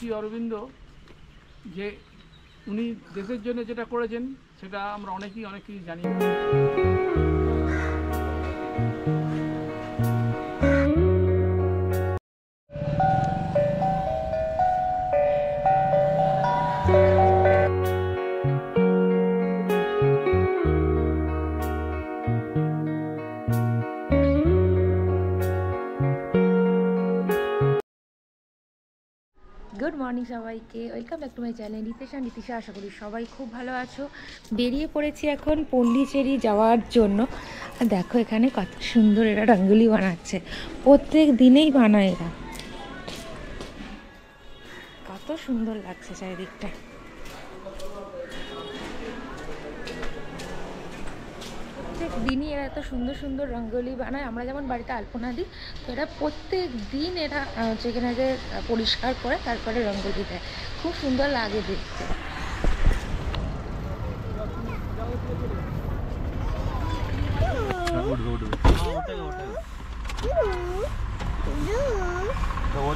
ঋষি অরবিন্দ যে উনি দেশের জন্য যেটা করেছেন সেটা আমরা অনেকেই অনেক কিছু জানি না। গুড মর্নিং সবাইকে, welcome back to my channel Nitisha. আশা করি সবাই খুব ভালো আছো। বেরিয়ে পড়েছি এখন পন্ডিচেরি যাওয়ার জন্য। আর দেখো এখানে কত সুন্দর এরা রঙ্গোলি বানাচ্ছে, প্রত্যেক দিনেই বানায় এরা। কত সুন্দর লাগছে চারিদিকটা। প্রত্যেক দিনই এরা এত সুন্দর সুন্দর রঙ্গোলি বানায়। আমরা যেমন বাড়িতে আলপনা দিই, তো এরা প্রত্যেক দিন এরা যেখানে পরিষ্কার করে তারপরে রঙ্গোলি দেয়। খুব সুন্দর লাগে দেখতে।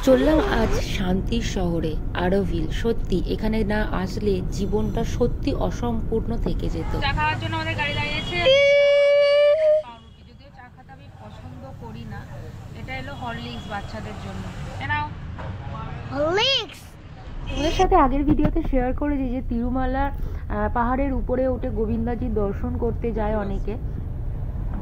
চললাম আজ শান্তির শহরে আরোভিল। সত্যি এখানে না আসলে জীবনটা সত্যি অসম্পূর্ণ থেকে যেত। চা খাওয়ার জন্য আমাদের গাড়ি দাঁড়িয়েছে। যদিও চা খাতে আমি পছন্দ করি না, এটা এলো হরলিক্স বাচ্চাদের জন্য। নাও হরলিক্স। ওদের সাথে আগের ভিডিওতে শেয়ার করেছি যে তিরুমালার পাহাড়ের উপরে উঠে গোবিন্দাজির দর্শন করতে যায় অনেকে।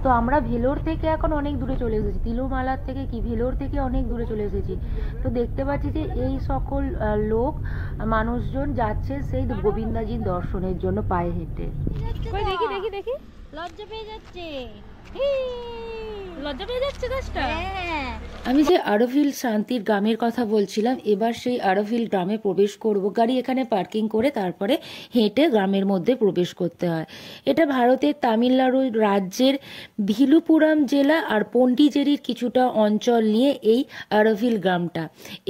তো আমরা ভেলোর থেকে এখন অনেক দূরে চলে এসেছি, তিরুমালার থেকে ভেলোর থেকে অনেক দূরে চলে এসেছি। তো দেখতে পাচ্ছি যে এই সকল লোক মানুষজন যাচ্ছে সেই গোবিন্দাজির দর্শনের জন্য পায়ে হেঁটে। দেখি দেখি দেখি, লজ্জা পেয়ে যাচ্ছে, লজ্জা পেয়ে যাচ্ছে গাছটা। আমি যে আরোভিল শান্তির গ্রামের কথা বলছিলাম, এবার সেই আরোভিল গ্রামে প্রবেশ করব। গাড়ি এখানে পার্কিং করে তারপরে হেঁটে গ্রামের মধ্যে প্রবেশ করতে হয়। এটা ভারতের তামিলনাড়ু রাজ্যের ভিলুপুরাম জেলা আর পন্ডিচেরির কিছুটা অঞ্চল নিয়ে এই আরোভিল গ্রামটা।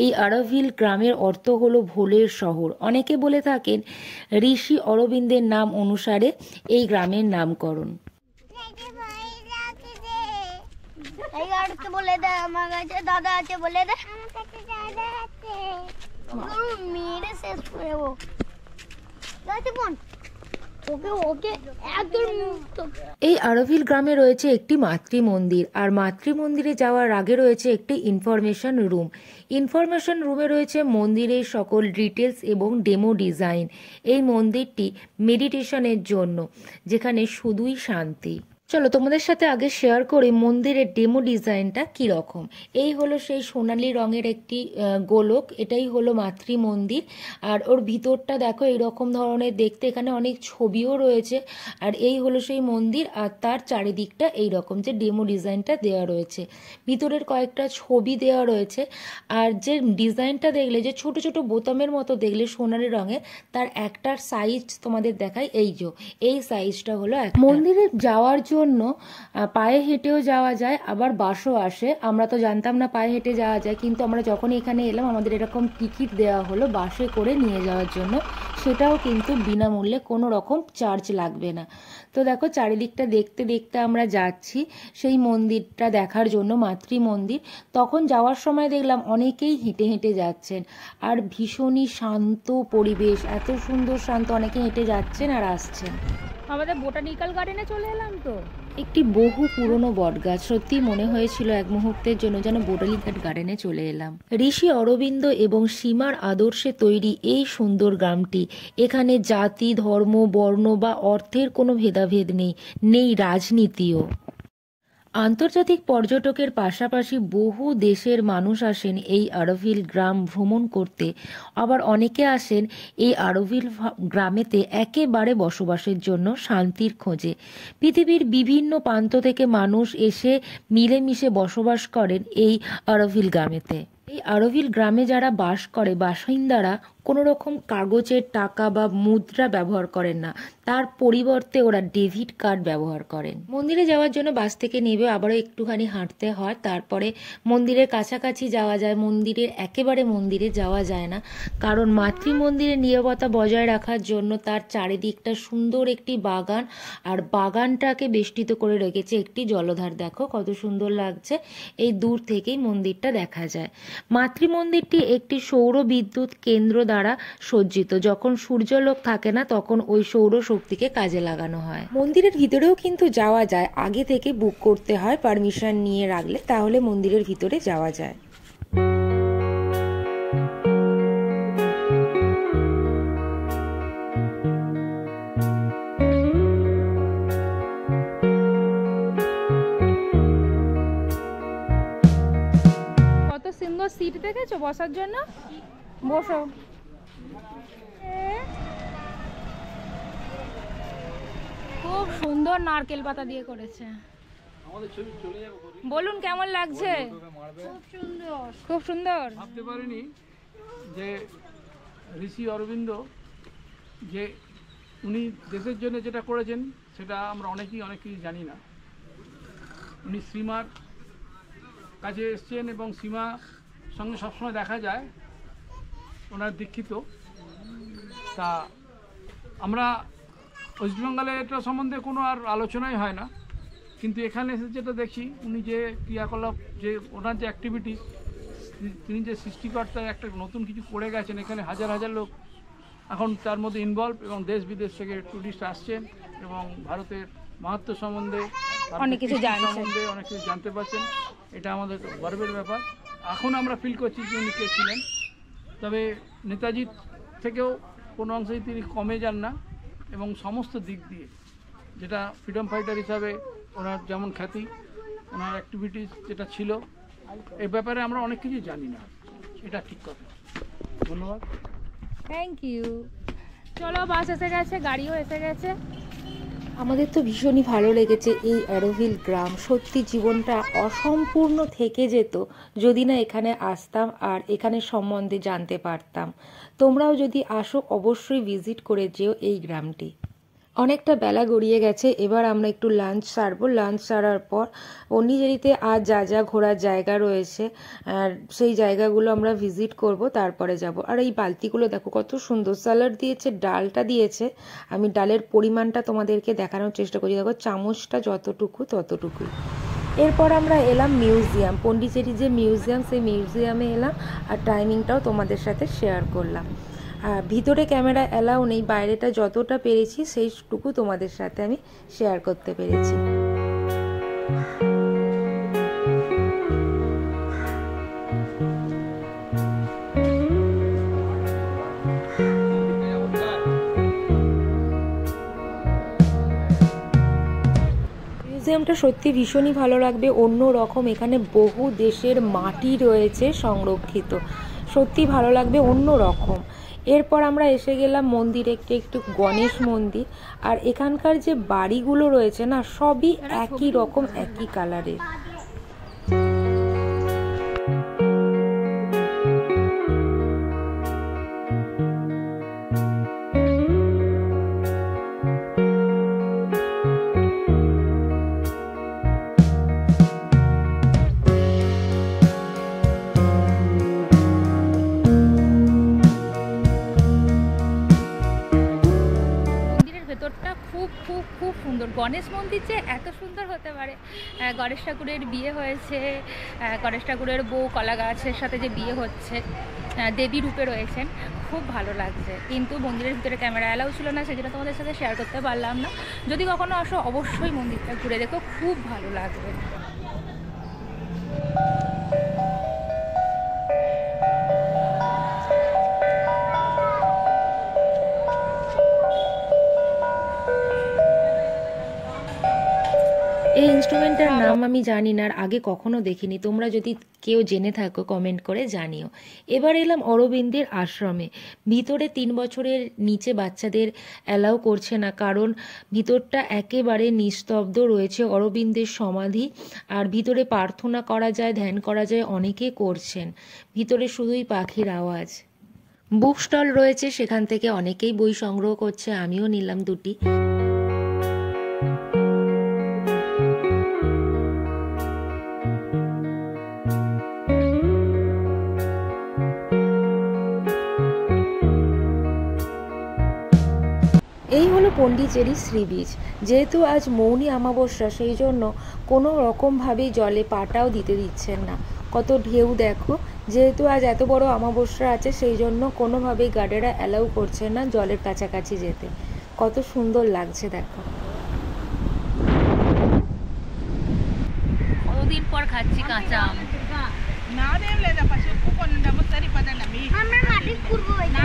এই আরোভিল গ্রামের অর্থ হলো ভোলের শহর। অনেকে বলে থাকেন ঋষি অরবিন্দের নাম অনুসারে এই গ্রামের নামকরণ। বলে দে আমার কাছে দাদা আছে, বলে দে আমার কাছে দাদা আছে, মেরে শেষ করে দেবো। এই আরোভিল গ্রামে রয়েছে একটি মাতৃ মন্দির, আর মাতৃ মন্দিরে যাওয়ার আগে রয়েছে একটি ইনফরমেশন রুম। ইনফরমেশন রুমে রয়েছে মন্দিরের সকল ডিটেলস এবং ডেমো ডিজাইন। এই মন্দিরটি মেডিটেশনের জন্য, যেখানে শুধুই শান্তি। চলো তোমাদের সাথে আগে শেয়ার করি মন্দিরের ডেমো ডিজাইনটা কীরকম। এই হলো সেই সোনালি রঙের একটি গোলক, এটাই হলো মাতৃ মন্দির। আর ওর ভিতরটা দেখো এইরকম ধরনের দেখতে, এখানে অনেক ছবিও রয়েছে। আর এই হলো সেই মন্দির, আর তার চারিদিকটা এইরকম যে ডেমো ডিজাইনটা দেওয়া রয়েছে। ভিতরের কয়েকটা ছবি দেওয়া রয়েছে। আর যে ডিজাইনটা দেখলে, যে ছোট ছোট বোতামের মতো দেখলে সোনালি রঙের, তার একটার সাইজ তোমাদের দেখাই। এই সাইজটা হলো এক। মন্দিরে যাওয়ার জন্য পায়ে হেঁটেও যাওয়া যায়, আবার বাসও আসে। আমরা তো জানতাম না পায়ে হেঁটে যাওয়া যায়, কিন্তু আমরা যখন এখানে এলাম আমাদের এরকম টিকিট দেওয়া হলো বাসে করে নিয়ে যাওয়ার জন্য। সেটাও কিন্তু বিনামূল্যে, কোনো রকম চার্জ লাগবে না। তো দেখো চারিদিকটা দেখতে দেখতে আমরা যাচ্ছি সেই মন্দিরটা দেখার জন্য, মাতৃ মন্দির। তখন যাওয়ার সময় দেখলাম অনেকেই হেঁটে হেঁটে যাচ্ছেন, আর ভীষণই শান্ত পরিবেশ, এত সুন্দর শান্ত। অনেকে হেঁটে যাচ্ছেন আর আসছেন। আমাদের বোটানিক্যাল গার্ডেনে চলে এলাম। তো একটি বহু পুরনো বটগাছ, সত্যি মনে হয়েছিল এক মুহূর্তের জন্য যেন বোটানিক্যাল গার্ডেনে চলে এলাম। ঋষি অরবিন্দ এবং সীমার আদর্শে তৈরি এই সুন্দর গ্রামটি। এখানে জাতি, ধর্ম, বর্ণ বা অর্থের কোনো ভেদাভেদ নেই রাজনীতিও। আন্তর্জাতিক পর্যটকের পাশাপাশি বহু দেশের মানুষ আসেন এই আরোভিল গ্রাম ভ্রমণ করতে। আবার অনেকে আসেন এই আরোভিল গ্রামেতে একেবারে বসবাসের জন্য, শান্তির খোঁজে। পৃথিবীর বিভিন্ন প্রান্ত থেকে মানুষ এসে মিলেমিশে বসবাস করেন এই আরোভিল গ্রামেতে। এই আরোভিল গ্রামে যারা বাস করে বাসিন্দারা কোনো রকম কাগজের টাকা বা মুদ্রা ব্যবহার করেন না, তার পরিবর্তে ওরা ডেবিট কার্ড ব্যবহার করেন। মন্দিরে যাওয়ার জন্য বাস থেকে নেবে আবারও একটুখানি হাঁটতে হয়, তারপরে মন্দিরের কাছাকাছি যাওয়া যায়। একেবারে মন্দিরে যাওয়া যায় না, কারণ মাতৃ মন্দিরের নীরবতা বজায় রাখার জন্য তার চারিদিকটা সুন্দর একটি বাগান, আর বাগানটাকে বেষ্টিত করে রেখেছে একটি জলধার। দেখো কত সুন্দর লাগছে, এই দূর থেকেই মন্দিরটা দেখা যায়। মাতৃ মন্দিরটি একটি সৌর বিদ্যুৎ কেন্দ্র দ্বারা সজ্জিত। যখন সূর্যালোক থাকে না তখন ওই সৌর শক্তিকে কাজে লাগানো হয়। মন্দিরের ভিতরেও কিন্তু যাওয়া যায়, আগে থেকে বুক করতে হয়, পারমিশন নিয়ে রাখলে, তাহলে মন্দিরের ভিতরে যাওয়া যায়। কত সুন্দর সিট দেখেছো বসার জন্য, বসো। খুব সুন্দর নারকেল পাতা দিয়ে করেছে। বলুন কেমন লাগছে? খুব সুন্দর, খুব সুন্দর। ভাবতে পারিনি যে ঋষি অরবিন্দ যে উনি দেশের জন্য যেটা করেছেন সেটা আমরা অনেক কিছু জানি না। উনি শ্রীমার কাছে এসছেন এবং শ্রীমা সঙ্গে সবসময় দেখা যায়, ওনার দীক্ষিত। তা আমরা ওয়েস্টবেঙ্গলে এটা সম্বন্ধে কোনো আর আলোচনাই হয় না, কিন্তু এখানে এসে যেটা দেখি উনি যে ক্রিয়াকলাপ, যে ওনার যে অ্যাক্টিভিটিস, তিনি যে সৃষ্টিকর্তা একটা নতুন কিছু করে গেছেন। এখানে হাজার হাজার লোক এখন তার মধ্যে ইনভলভ, এবং দেশ বিদেশ থেকে টুরিস্ট আসছেন এবং ভারতের মাহাত্ম্য সম্বন্ধে, অনেক কিছু জানতে পারছেন। এটা আমাদের গর্বের ব্যাপার। এখন আমরা ফিল করছি যে উনি কে ছিলেন। তবে নেতাজির থেকেও কোনো অংশেই তিনি কমে যান না, এবং সমস্ত দিক দিয়ে যেটা ফ্রিডম ফাইটার হিসাবে ওনার যেমন খ্যাতি, ওনার অ্যাক্টিভিটিস যেটা ছিল, এই ব্যাপারে আমরা অনেক কিছু জানি না, এটা ঠিক কথা। ধন্যবাদ, থ্যাংক ইউ। চলো, বাস এসে গেছে, গাড়িও এসে গেছে। আমাদের তো ভীষণই ভালো লেগেছে এই অ্যারোভিল গ্রাম। সত্যি জীবনটা অসম্পূর্ণ থেকে যেত যদি না এখানে আসতাম আর এখানের সম্বন্ধে জানতে পারতাম। তোমরাও যদি আসো অবশ্যই ভিজিট করে যেও এই গ্রামটি। অনেকটা বেলা গড়িয়ে গেছে, এবার আমরা একটু লাঞ্চ সারবো। লাঞ্চ সারার পর অন্যজেরিতে আর যা যা ঘোরার জায়গা রয়েছে সেই জায়গাগুলো আমরা ভিজিট করব, তারপরে যাব। আর এই বালতিগুলো দেখো কত সুন্দর, স্যালাড দিয়েছে, ডালটা দিয়েছে। আমি ডালের পরিমাণটা তোমাদেরকে দেখানোর চেষ্টা করছি, দেখো চামচটা যতটুকু ততটুকুই। এরপর আমরা এলাম মিউজিয়াম, পন্ডিচেরি যে মিউজিয়াম, সেই মিউজিয়ামে এলাম আর টাইমিংটাও তোমাদের সাথে শেয়ার করলাম। ভিতরে ক্যামেরা অ্যালাউ নেই, বাইরেটা যতটা পেরেছি সেইটুকু তোমাদের সাথে আমি শেয়ার করতে পেরেছি। মিউজিয়ামটা সত্যি ভীষণই ভালো লাগবে, অন্য রকম। এখানে বহু দেশের মাটি রয়েছে সংরক্ষিত, সত্যি ভালো লাগবে, অন্য রকম। এরপর আমরা এসে গেলাম মন্দিরে, একটু গণেশ মন্দির। আর এখানকার যে বাড়িগুলো রয়েছে না, সবই একই রকম, একই কালারের। খুব সুন্দর। গণেশ মন্দির যে এত সুন্দর হতে পারে। গণেশ ঠাকুরের বিয়ে হয়েছে, গণেশ ঠাকুরের বউ কলা গাছের সাথে যে বিয়ে হচ্ছে, দেবী রূপে রয়েছেন, খুব ভালো লাগছে। কিন্তু মন্দিরের ভিতরে ক্যামেরা অ্যালাউ ছিল না, সেজন্য তোমাদের সাথে শেয়ার করতে পারলাম না। যদি কখনো আসো অবশ্যই মন্দিরটা ঘুরে দেখো, খুব ভালো লাগবে। এই ইনস্ট্রুমেন্টটার নাম আমি জানি না, আর আগে কখনো দেখিনি। তোমরা যদি কেউ জেনে থাকো কমেন্ট করে জানিও। এবার এলাম অরবিন্দের আশ্রমে। ভিতরে 3 বছরের নিচে বাচ্চাদের অ্যালাউ করছে না, কারণ ভিতরটা একেবারে নিস্তব্ধ, রয়েছে অরবিন্দের সমাধি। আর ভিতরে প্রার্থনা করা যায়, ধ্যান করা যায়, অনেকে করছেন। ভিতরে শুধুই পাখির আওয়াজ। বুক স্টল রয়েছে, সেখান থেকে অনেকেই বই সংগ্রহ করছে, আমিও নিলাম দুটি। এই হলো পন্ডিচেরি সি বিচ। যেহেতু আজ মৌনী অমাবস্যা, সেই জন্য কোনো রকমভাবেই জলে পাটাও দিতে দিচ্ছেন না। কত ঢেউ দেখো। যেহেতু আজ এত বড় অমাবস্যা আছে, সেই জন্য কোনোভাবেই গার্ডেরা অ্যালাউ করছে না জলের কাছাকাছি যেতে। কত সুন্দর লাগছে দেখো। কতদিন পর খাচ্ছি কাঁচা আম। আমরা মাটি করবো এটা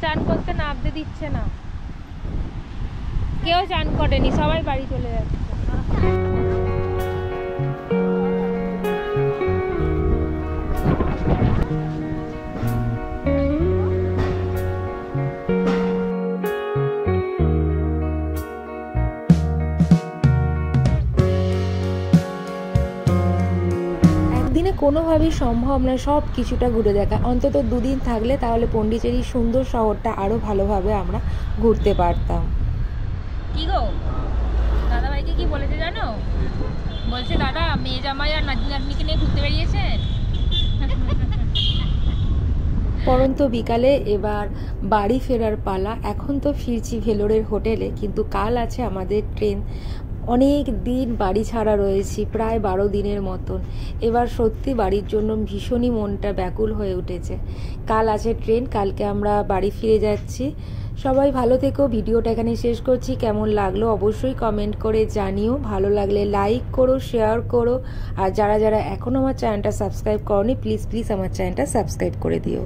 চান করতে নামতে দিচ্ছে না, কেউ চান করেনি, সবাই বাড়ি চলে যাচ্ছে। একদিনে কোনোভাবেই সম্ভব নয় সব কিছুটা ঘুরে দেখা। অন্তত দুদিন থাকলে তাহলে পন্ডিচেরির সুন্দর শহরটা আরও ভালোভাবে আমরা ঘুরতে পারতাম। কি গো, দাদাভাইকে কি বলেছে জানো? বলছে দাদা মেয়ে জামাই আর নাতনি নাতনিকে নিয়ে ঘুরতে বেরিয়েছেন। পরন্ত বিকালে এবার বাড়ি ফেরার পালা। এখন তো ফিরছি ভেলোরের হোটেলে, কিন্তু কাল আছে আমাদের ট্রেন। অনেক দিন বাড়ি ছাড়া রয়েছি, প্রায় 12 দিনের মতন। এবার সত্যি বাড়ির জন্য ভীষণই মনটা ব্যাকুল হয়ে উঠেছে। কাল আছে ট্রেন, কালকে আমরা বাড়ি ফিরে যাচ্ছি। সবাই ভালো থেকো। ভিডিওটা এখানে শেষ করছি। কেমন লাগলো অবশ্যই কমেন্ট করে জানিও। ভালো লাগলে লাইক করো, শেয়ার করো। আর যারা যারা এখনও আমার চ্যানেলটা সাবস্ক্রাইব করোনি, প্লিজ প্লিজ আমার চ্যানেলটা সাবস্ক্রাইব করে দিও।